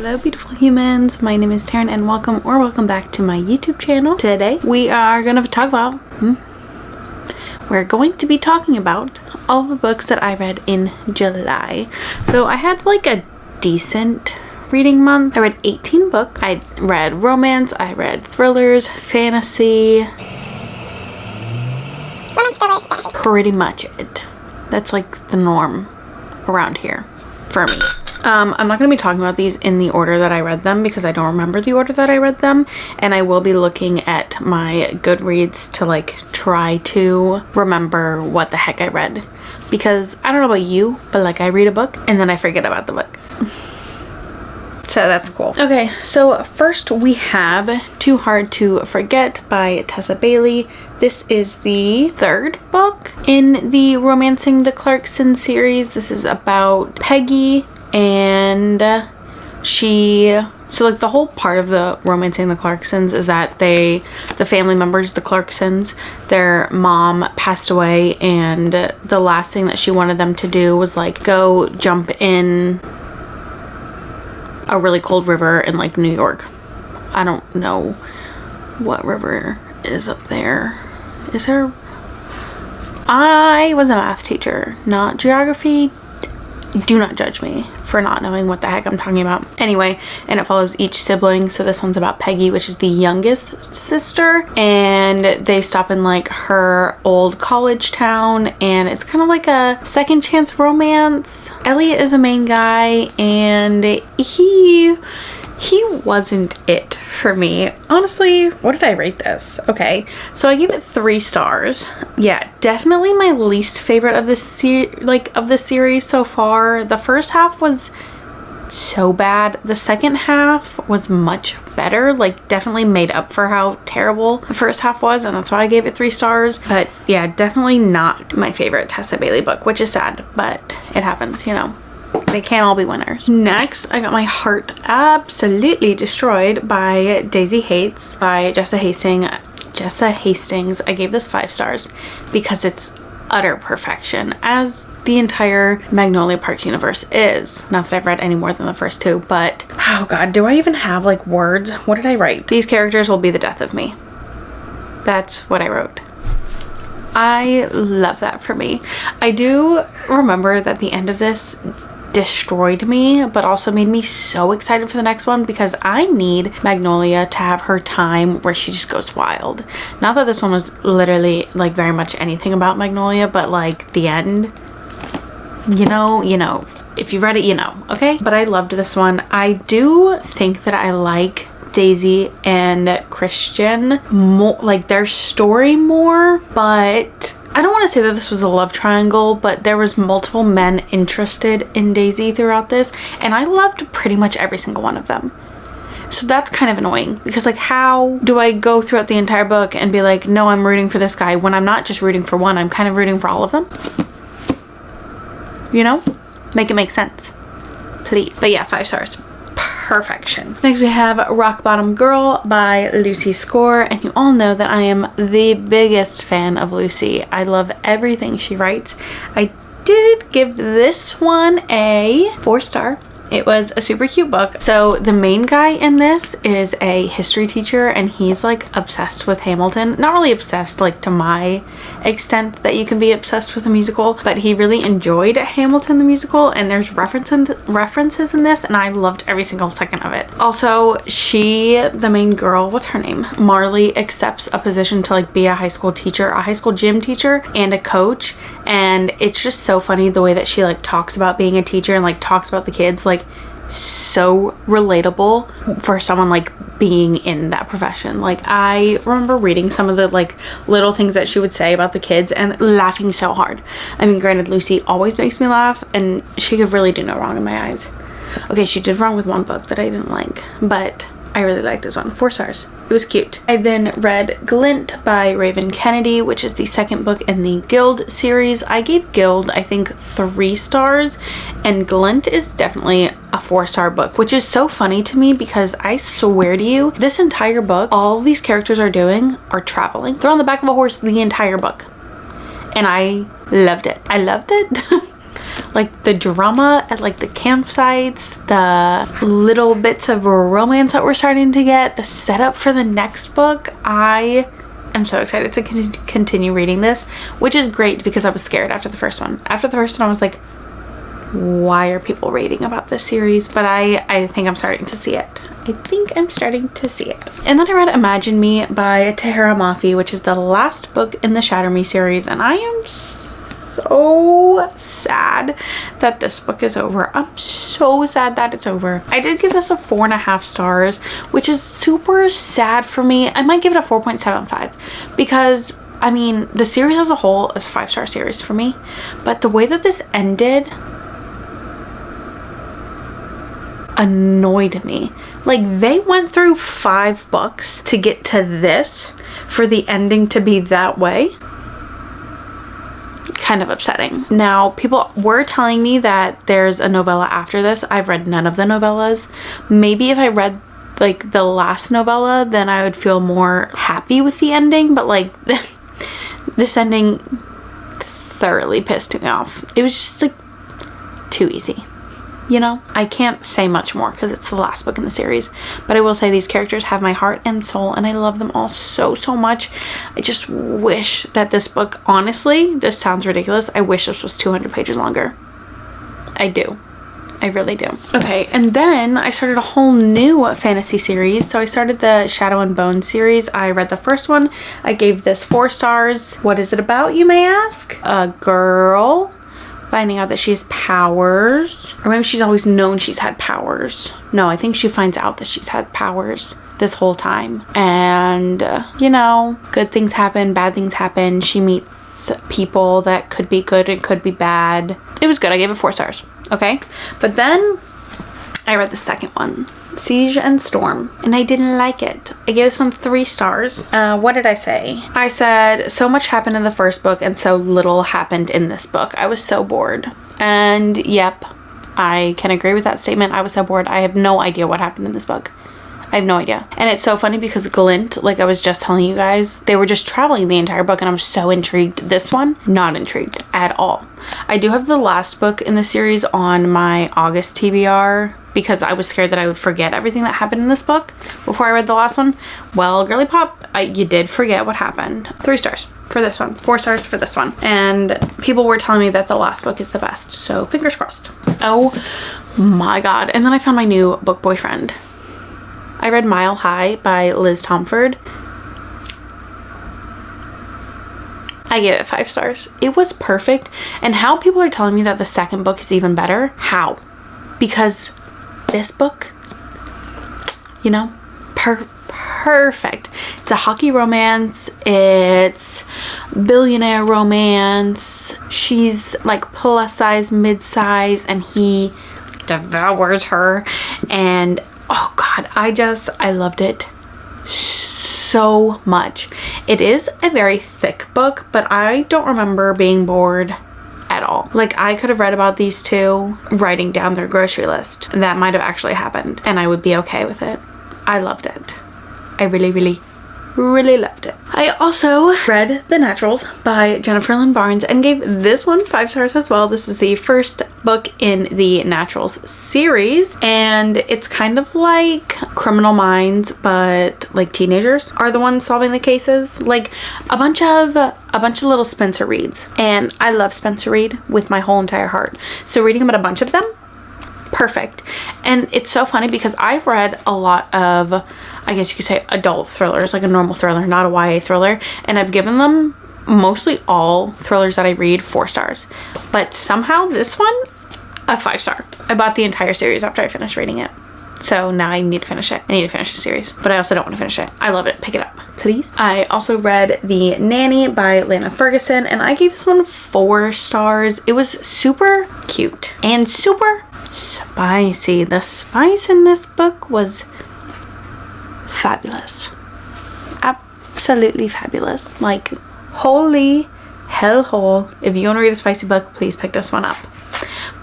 Hello beautiful humans, my name is Taryn and welcome back to my YouTube channel. Today we are going to talk about we're going to be talking about all the books that I read in July. So I had like a decent reading month. I read 18 books. I read romance, I read thrillers, fantasy, pretty much it. That's like the norm around here for me. I'm not going to be talking about these in the order that I read them because I don't remember the order that I read them, and I will be looking at my Goodreads to like try to remember what the heck I read, because I don't know about you, but like I read a book and then I forget about the book. So that's cool. Okay, so first we have Too Hard to Forget by Tessa Bailey. This is the third book in the Romancing the Clarkson series. This is about Peggy, and so like the whole part of the Romancing the Clarksons is that the family members, the Clarksons, their mom passed away, and the last thing that she wanted them to do was like go jump in a really cold river in like New York. I don't know what river is up there. Is there? I was a math teacher, not geography. Do not judge me for not knowing what the heck I'm talking about. Anyway, and it follows each sibling. So this one's about Peggy, which is the youngest sister, and they stop in like her old college town, and it's kind of like a second chance romance. Elliot is a main guy, and he wasn't it for me. Honestly, what did I rate this? Okay, so I gave it 3 stars. Yeah, definitely my least favorite of the series so far. The first half was so bad. The second half was much better, like definitely made up for how terrible the first half was, and that's why I gave it 3 stars. But yeah, definitely not my favorite Tessa Bailey book, which is sad, but it happens, you know. They can't all be winners. Next, I got my heart absolutely destroyed by Daisy Haites by Jessa Hastings. I gave this 5 stars because it's utter perfection, as the entire Magnolia Parks universe is. Not that I've read any more than the first 2, but oh god, do I even have like words? What did I write? These characters will be the death of me. That's what I wrote. I love that for me. I do remember that the end of this destroyed me, but also made me so excited for the next one, because I need Magnolia to have her time where she just goes wild. Not that this one was literally like very much anything about Magnolia, but like the end, you know, if you read it, you know, okay? But I loved this one. I do think that I like Daisy and Christian more, like their story more, but I don't want to say that this was a love triangle, but there was multiple men interested in Daisy throughout this, and I loved pretty much every single one of them. So that's kind of annoying, because like how do I go throughout the entire book and be like, no, I'm rooting for this guy, when I'm not just rooting for one, I'm kind of rooting for all of them? You know? Make it make sense, please. But yeah, 5 stars. Perfection. Next we have Rock Bottom Girl by Lucy Score, and you all know that I am the biggest fan of Lucy. I love everything she writes. I did give this one a 4 star. It was a super cute book. So the main guy in this is a history teacher, and he's like obsessed with Hamilton. Not really obsessed like to my extent that you can be obsessed with a musical, but he really enjoyed Hamilton the musical, and there's references in this, and I loved every single second of it. Also, the main girl, what's her name? Marley, accepts a position to like be a high school teacher, a high school gym teacher, and a coach, and it's just so funny the way that she like talks about being a teacher and like talks about the kids, like so relatable for someone like being in that profession. Like I remember reading some of the like little things that she would say about the kids and laughing so hard. I mean, granted, Lucy always makes me laugh, and she could really do no wrong in my eyes. Okay, she did wrong with one book that I didn't like, but I really like this one. 4 stars. It was cute. I then read Glint by Raven Kennedy, which is the second book in the Guild series. I gave Guild, I think, 3 stars, and Glint is definitely a 4-star book, which is so funny to me because I swear to you, this entire book, all these characters are doing are traveling. They're on the back of a horse the entire book, and I loved it. I loved it. Like the drama at like the campsites, the little bits of romance that we're starting to get, the setup for the next book. I am so excited to continue reading this, which is great because I was scared after the first one. After the first one, I was like, why are people raving about this series? But I think I'm starting to see it. I think I'm starting to see it. And then I read Imagine Me by Tahereh Mafi, which is the last book in the Shatter Me series, and I am so sad that this book is over. I'm so sad that it's over. I did give this a 4.5 stars, which is super sad for me. I might give it a 4.75 because I mean the series as a whole is a 5-star series for me, but the way that this ended annoyed me. Like, they went through 5 books to get to this for the ending to be that way. Kind of upsetting. Now, people were telling me that there's a novella after this. I've read none of the novellas. Maybe if I read like the last novella, then I would feel more happy with the ending, but like this ending thoroughly pissed me off. It was just like too easy. You know, I can't say much more because it's the last book in the series, but I will say these characters have my heart and soul and I love them all so much. I just wish that this book, honestly, this sounds ridiculous, I wish this was 200 pages longer. I do. I really do. Okay, and then I started a whole new fantasy series. So I started the Shadow and Bone series. I read the first one. I gave this 4 stars. What is it about, you may ask? A girl finding out that she has powers, or maybe she's always known she's had powers. No, I think she finds out that she's had powers this whole time, and you know, good things happen, bad things happen. She meets people that could be good and could be bad. It was good. I gave it 4 stars. Okay, but then I read the second one, Siege and Storm, and I didn't like it. I gave this one 3 stars. What did I say? I said so much happened in the first book and so little happened in this book. I was so bored. And yep, I can agree with that statement. I was so bored. I have no idea what happened in this book. I have no idea. And it's so funny because Glint, like I was just telling you guys, they were just traveling the entire book and I'm so intrigued. This one, not intrigued at all. I do have the last book in the series on my August TBR because I was scared that I would forget everything that happened in this book before I read the last one. Well, girly pop, you did forget what happened. 3 stars for this one, 4 stars for this one. And people were telling me that the last book is the best, so fingers crossed. Oh my god. And then I found my new book boyfriend. I read Mile High by Liz Tomforde. I gave it 5 stars. It was perfect. And how people are telling me that the second book is even better? How? Because this book, you know, perfect. It's a hockey romance. It's billionaire romance. She's like plus size, mid size, and he devours her. And oh god, I loved it so much. It is a very thick book, but I don't remember being bored at all. Like, I could have read about these two writing down their grocery list. That might have actually happened and I would be okay with it. I loved it. I really loved it. I also read The Naturals by Jennifer Lynn Barnes and gave this one 5 stars as well. This is the first book in the Naturals series and it's kind of like Criminal Minds, but like teenagers are the ones solving the cases. Like a bunch of little Spencer Reeds, and I love Spencer Reed with my whole entire heart. So reading about a bunch of them, perfect. And it's so funny because I've read a lot of, I guess you could say, adult thrillers, like a normal thriller, not a YA thriller, and I've given them mostly all thrillers that I read 4 stars, but somehow this one a 5 star. I bought the entire series after I finished reading it, so now I need to finish it. I need to finish the series, but I also don't want to finish it. I love it. Pick it up, please. I also read The Nanny by Lynn and Ferguson, and I gave this one 4 stars. It was super cute and super spicy. The spice in this book was fabulous. Absolutely fabulous. Like, holy hellhole. If you want to read a spicy book, please pick this one up.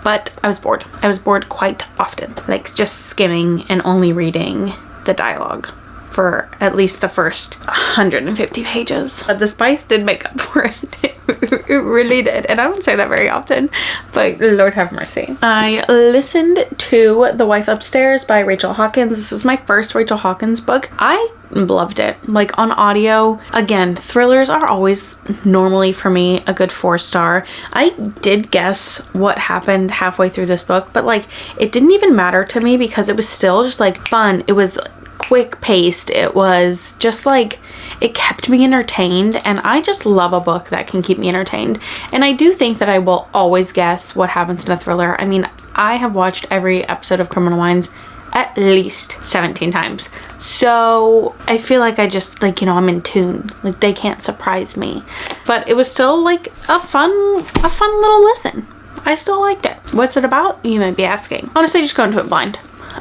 But I was bored. I was bored quite often. Like, just skimming and only reading the dialogue for at least the first 150 pages. But the spice did make up for it. It It really did. And I don't say that very often, but Lord have mercy. I listened to The Wife Upstairs by Rachel Hawkins. This is my first Rachel Hawkins book. I loved it. Like, on audio, again, thrillers are always normally for me a good 4-star. I did guess what happened halfway through this book, but like, it didn't even matter to me because it was still just like fun. It was quick paced. It was just like, it kept me entertained, and I just love a book that can keep me entertained. And I do think that I will always guess what happens in a thriller. I mean, I have watched every episode of Criminal Minds at least 17 times. So I feel like I just, like, you know, I'm in tune. Like, they can't surprise me. But it was still like a fun little listen. I still liked it. What's it about? You might be asking. Honestly, just go into it blind.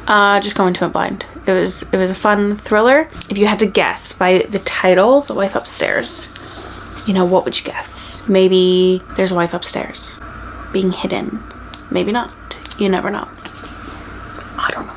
Just go into it blind. It was a fun thriller. If you had to guess by the title, The Wife Upstairs, you know, what would you guess? Maybe there's a wife upstairs being hidden. Maybe not. You never know. I don't know.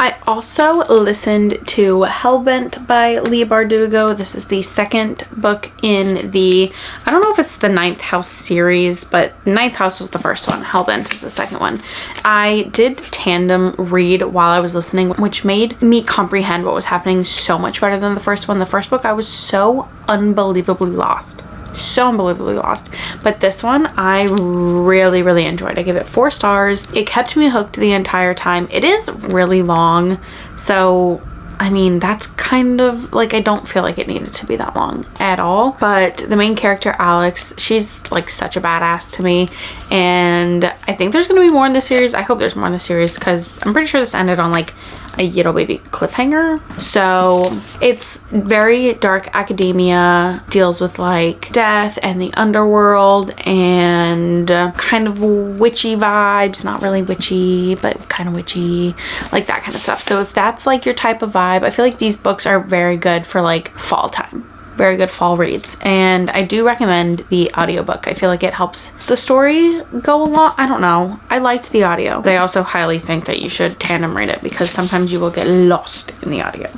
I also listened to Hellbent by Leigh Bardugo. This is the second book in the, I don't know if it's the Ninth House series, but Ninth House was the first one. Hellbent is the second one. I did tandem read while I was listening, which made me comprehend what was happening so much better than the first one. The first book, I was so unbelievably lost. So unbelievably lost. But this one I really enjoyed. I gave it 4 stars. It kept me hooked the entire time. It is really long, so I mean, that's kind of like, I don't feel like it needed to be that long at all. But the main character, Alex, she's like such a badass to me, and I think there's gonna be more in the series. I hope there's more in the series, because I'm pretty sure this ended on like a Yiddle baby cliffhanger. So it's very dark academia, deals with like death and the underworld and kind of witchy vibes. Not really witchy, but kind of witchy, like that kind of stuff. So if that's like your type of vibe, I feel like these books are very good for like fall time. Very good fall reads, and I do recommend the audiobook. I feel like it helps the story go along. I don't know, I liked the audio, but I also highly think that you should tandem read it, because sometimes you will get lost in the audio.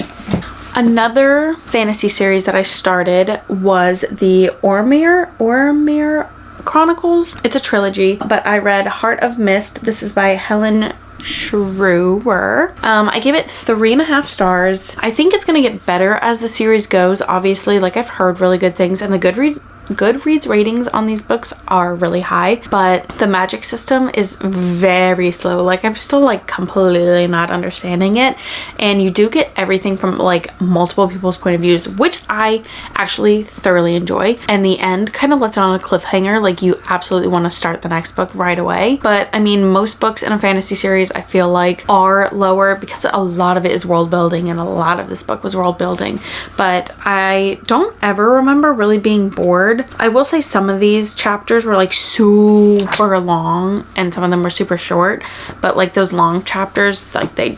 Another fantasy series that I started was the Ormir Chronicles. It's a trilogy, but I read Heart of Mist. This is by Helen Scheuerer. I gave it 3.5 stars. I think it's gonna get better as the series goes. Obviously, like, I've heard really good things, and the Goodreads ratings on these books are really high, but the magic system is very slow. Like, I'm still like completely not understanding it, and you do get everything from like multiple people's point of views, which I actually thoroughly enjoy. And the end kind of lets it on a cliffhanger, like you absolutely want to start the next book right away. But I mean, most books in a fantasy series I feel like are lower, because a lot of it is world building, and a lot of this book was world building. But I don't ever remember really being bored. I will say some of these chapters were like super long, and some of them were super short, but like those long chapters, like they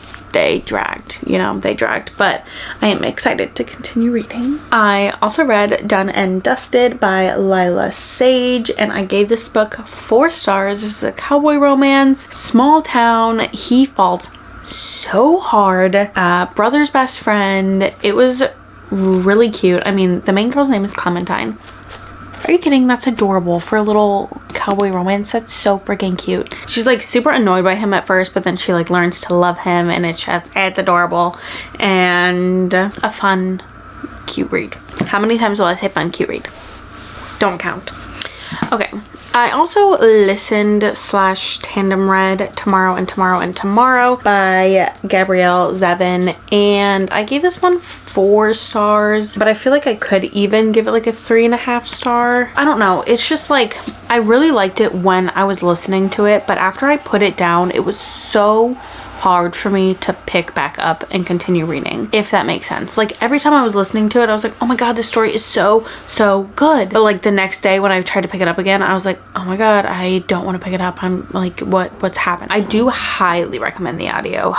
dragged, you know, they dragged. But I am excited to continue reading. I also read Done and Dusted by Lyla Sage, and I gave this book 4 stars. This is a cowboy romance, small town. He falls so hard. Brother's best friend. It was really cute. I mean, the main girl's name is Clementine. Are you kidding? That's adorable for a little cowboy romance. That's so freaking cute. She's like super annoyed by him at first, but then she like learns to love him, and it's adorable and a fun, cute read. How many times will I say fun, cute read? Don't count. Okay. I also listened / tandem read Tomorrow and Tomorrow and Tomorrow by Gabrielle, Zevin, and I gave this one 4 stars, but I feel like I could even give it like a 3.5 star. I don't know. It's just like, I really liked it when I was listening to it, but after I put it down, it was so hard for me to pick back up and continue reading, if that makes sense. Like, every time I was listening to it, I was like, oh my god, this story is so good. But like the next day when I tried to pick it up again, I was like, oh my god, I don't want to pick it up. I'm like, what's happened? I do highly recommend the audio.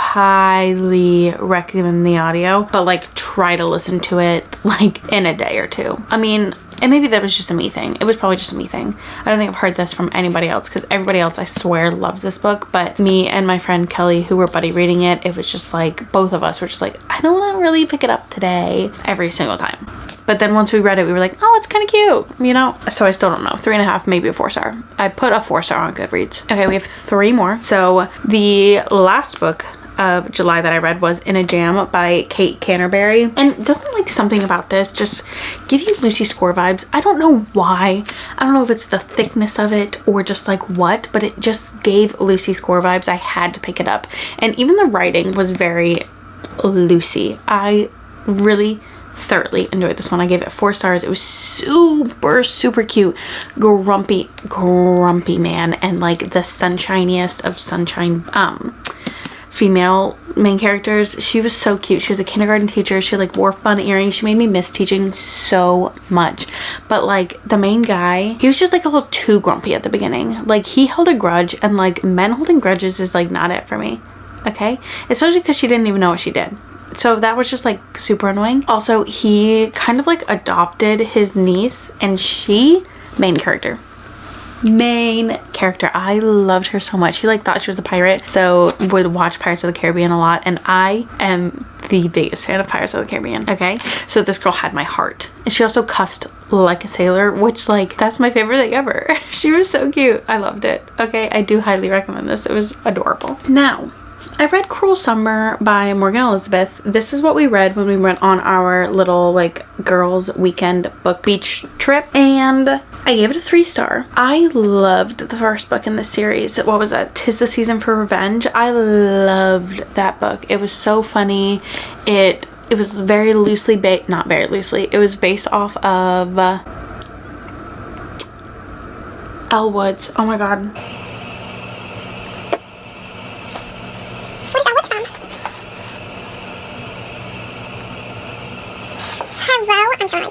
But like, try to listen to it like in a day or 2. I mean, and maybe that was just a me thing. It was probably just a me thing. I don't think I've heard this from anybody else, because everybody else, I swear, loves this book. But me and my friend Kelly, who were buddy reading it, it was just like, both of us were just like, I don't want to really pick it up today, every single time. But then once we read it, we were like, oh, it's kind of cute, you know? So I still don't know. 3.5, maybe a 4-star. I put a 4-star on Goodreads. Okay, we have 3 more. So the last book of July that I read was In a Jam by Kate Canterbary. And doesn't like something about this just give you Lucy Score vibes? I don't know why. I don't know if it's the thickness of it or just like what, but it just gave Lucy Score vibes. I had to pick it up. And even the writing was very Lucy. I really thoroughly enjoyed this one. I gave it 4 stars. It was super cute, grumpy man, and like the sunshiniest of sunshine female main characters. She was so cute. She was a kindergarten teacher. She like wore fun earrings. She made me miss teaching so much. But like the main guy, he was just like a little too grumpy at the beginning. Like he held a grudge, and like men holding grudges is like not it for me. Okay, especially because she didn't even know what she did. So that was just like super annoying. Also, he kind of like adopted his niece, and she main character. I loved her so much. She like thought she was a pirate, so would watch Pirates of the Caribbean a lot, and I am the biggest fan of Pirates of the Caribbean. Okay, so this girl had my heart. And she also cussed like a sailor, which like that's my favorite thing ever. She was so cute. I loved it. Okay, I do highly recommend this. It was adorable. Now I read Cruel Summer by Morgan Elizabeth. This is what we read when we went on our little like girls weekend book beach trip, and I gave it a 3-star. I loved the first book in the series. What was that? 'Tis the Season for Revenge. I loved that book. It was so funny. It was very loosely based, not very loosely. It was based off of Elle Woods. Oh my god. I'm sorry.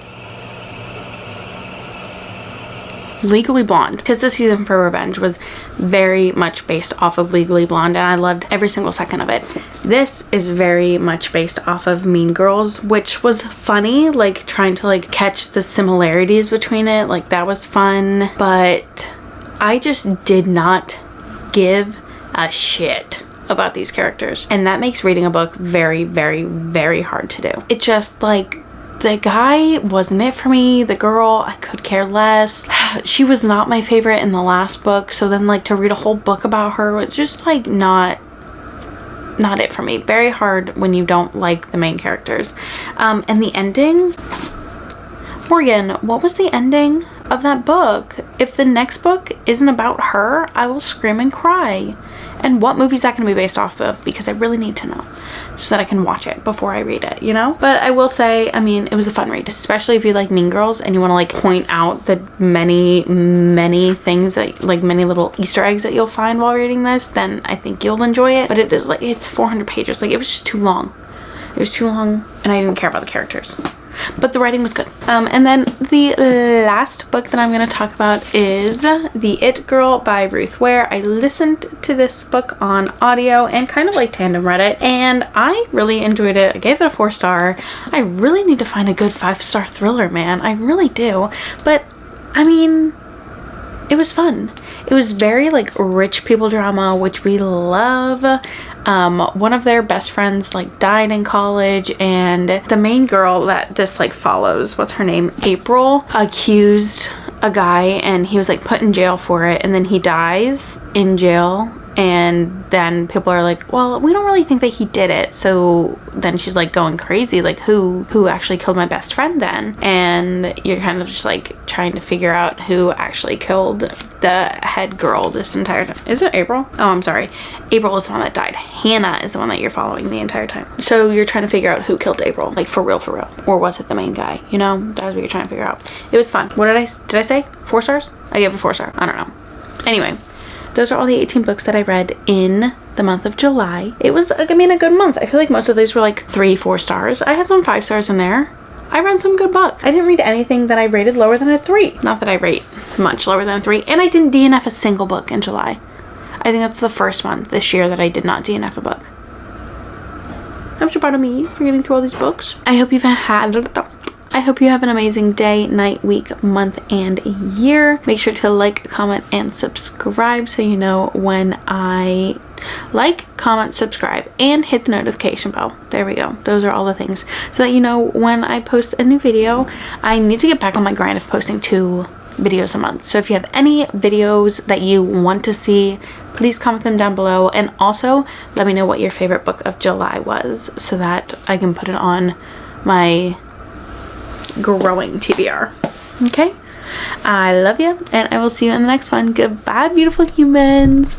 Legally Blonde. 'Tis the Season for Revenge was very much based off of Legally Blonde, and I loved every single second of it. This is very much based off of Mean Girls, which was funny, like trying to like catch the similarities between it. Like that was fun, but I just did not give a shit about these characters, and that makes reading a book very hard to do. It just like the guy wasn't it for me. The girl, I could care less. She was not my favorite in the last book, so then like to read a whole book about her was just like not it for me. Very hard when you don't like the main characters. And the ending, Morgan, what was the ending of that book? If the next book isn't about her, I will scream and cry. And what movie is that going to be based off of? Because I really need to know so that I can watch it before I read it, you know? But I will say, I mean, it was a fun read, especially if you like Mean Girls and you want to like point out the many things that like many little Easter eggs that you'll find while reading this, then I think you'll enjoy it. But it is like, it's 400 pages. Like it was just too long. It was too long, and I didn't care about the characters. But the writing was good. And then the last book that I'm going to talk about is The It Girl by Ruth Ware. I listened to this book on audio and kind of like Tandem Read it, and I really enjoyed it. I gave it a 4-star. I really need to find a good 5-star thriller, man. I really do. But I mean, it was fun. It was very like rich people drama, which we love. One of their best friends like died in college, and the main girl that this like follows, what's her name, April, accused a guy, and he was like put in jail for it, and then he dies in jail, and then people are like, well, we don't really think that he did it. So then she's like going crazy, like who actually killed my best friend then? And you're kind of just like trying to figure out who actually killed the head girl this entire time. Is it April? Oh, I'm sorry. April is the one that died. Hannah is the one that you're following the entire time. So you're trying to figure out who killed April, like for real. Or was it the main guy? You know, that's what you're trying to figure out. It was fun. What did I say? 4 stars? I gave it a 4-star. I don't know. Anyway, those are all the 18 books that I read in the month of July. It was, I mean, a good month. I feel like most of these were like 3-4 stars. I had some 5 stars in there. I read some good books. I didn't read anything that I rated lower than a 3. Not that I rate much lower than a 3. And I didn't DNF a single book in July. I think that's the first month this year that I did not DNF a book. I'm so proud of me for getting through all these books. I hope you've had I hope you have an amazing day, night, week, month, and year. Make sure to like, comment, and subscribe so you know when I like, comment, subscribe, and hit the notification bell. There we go. Those are all the things so that you know when I post a new video. I need to get back on my grind of posting 2 videos a month. So if you have any videos that you want to see, please comment them down below, and also let me know what your favorite book of July was so that I can put it on my growing TBR. Okay, I love you, and I will see you in the next one. Goodbye, beautiful humans.